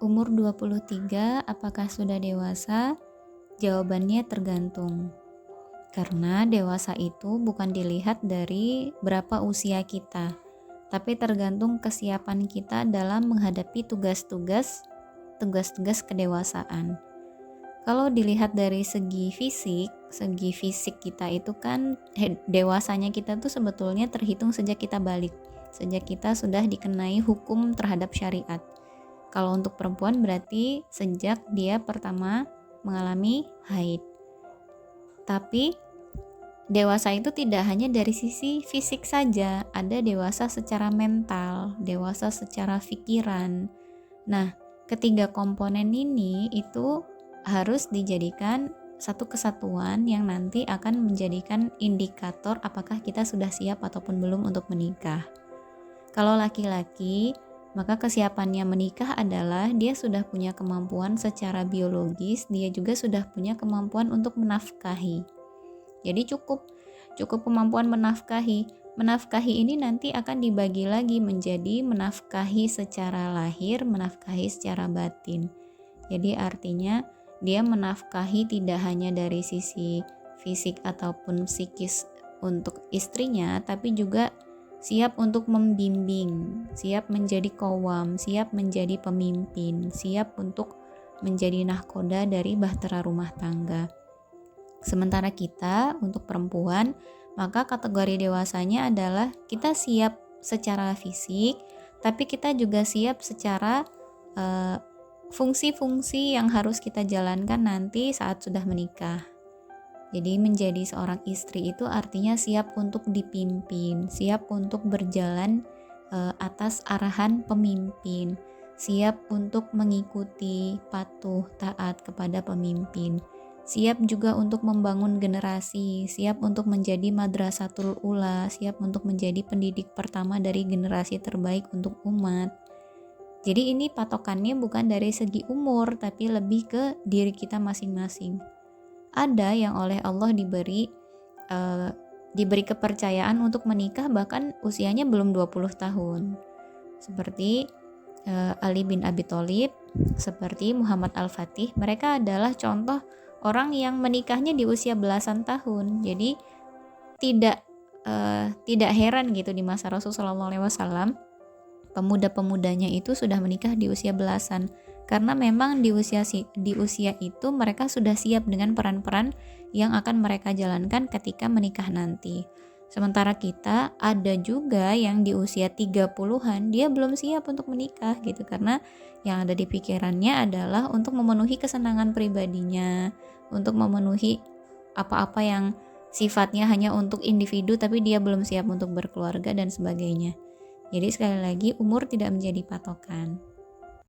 Umur 23 apakah sudah dewasa? Jawabannya tergantung. Karena dewasa itu bukan dilihat dari berapa usia kita, tapi tergantung kesiapan kita dalam menghadapi tugas-tugas kedewasaan. Kalau dilihat dari segi fisik kita itu kan dewasanya kita tuh sebetulnya terhitung sejak kita balik, sejak kita sudah dikenai hukum terhadap syariat. Kalau untuk perempuan berarti sejak dia pertama mengalami haid. Tapi dewasa itu tidak hanya dari sisi fisik saja, ada dewasa secara mental, dewasa secara pikiran. Nah, ketiga komponen ini itu harus dijadikan satu kesatuan yang nanti akan menjadikan indikator apakah kita sudah siap ataupun belum untuk menikah. Kalau laki-laki, maka kesiapannya menikah adalah dia sudah punya kemampuan secara biologis, dia juga sudah punya kemampuan untuk menafkahi. Jadi cukup kemampuan menafkahi. Menafkahi ini nanti akan dibagi lagi menjadi menafkahi secara lahir, menafkahi secara batin. Jadi artinya dia menafkahi tidak hanya dari sisi fisik ataupun psikis untuk istrinya, tapi juga siap untuk membimbing, siap menjadi qawwam, siap menjadi pemimpin, siap untuk menjadi nahkoda dari bahtera rumah tangga. Sementara kita untuk perempuan, maka kategori dewasanya adalah kita siap secara fisik, tapi kita juga siap secara fungsi-fungsi yang harus kita jalankan nanti saat sudah menikah. Jadi menjadi seorang istri itu artinya siap untuk dipimpin, siap untuk berjalan atas arahan pemimpin, siap untuk mengikuti, patuh, taat kepada pemimpin, siap juga untuk membangun generasi, siap untuk menjadi madrasatul ula, siap untuk menjadi pendidik pertama dari generasi terbaik untuk umat. Jadi ini patokannya bukan dari segi umur, tapi lebih ke diri kita masing-masing. Ada yang oleh Allah diberi kepercayaan untuk menikah bahkan usianya belum 20 tahun. Seperti Ali bin Abi Thalib, seperti Muhammad Al-Fatih, mereka adalah contoh orang yang menikahnya di usia belasan tahun. Jadi tidak heran gitu di masa Rasulullah SAW pemuda-pemudanya itu sudah menikah di usia belasan, karena memang di usia itu mereka sudah siap dengan peran-peran yang akan mereka jalankan ketika menikah nanti. Sementara kita ada juga yang di usia 30-an dia belum siap untuk menikah gitu, karena yang ada di pikirannya adalah untuk memenuhi kesenangan pribadinya, untuk memenuhi apa-apa yang sifatnya hanya untuk individu tapi dia belum siap untuk berkeluarga dan sebagainya. Jadi sekali lagi umur tidak menjadi patokan.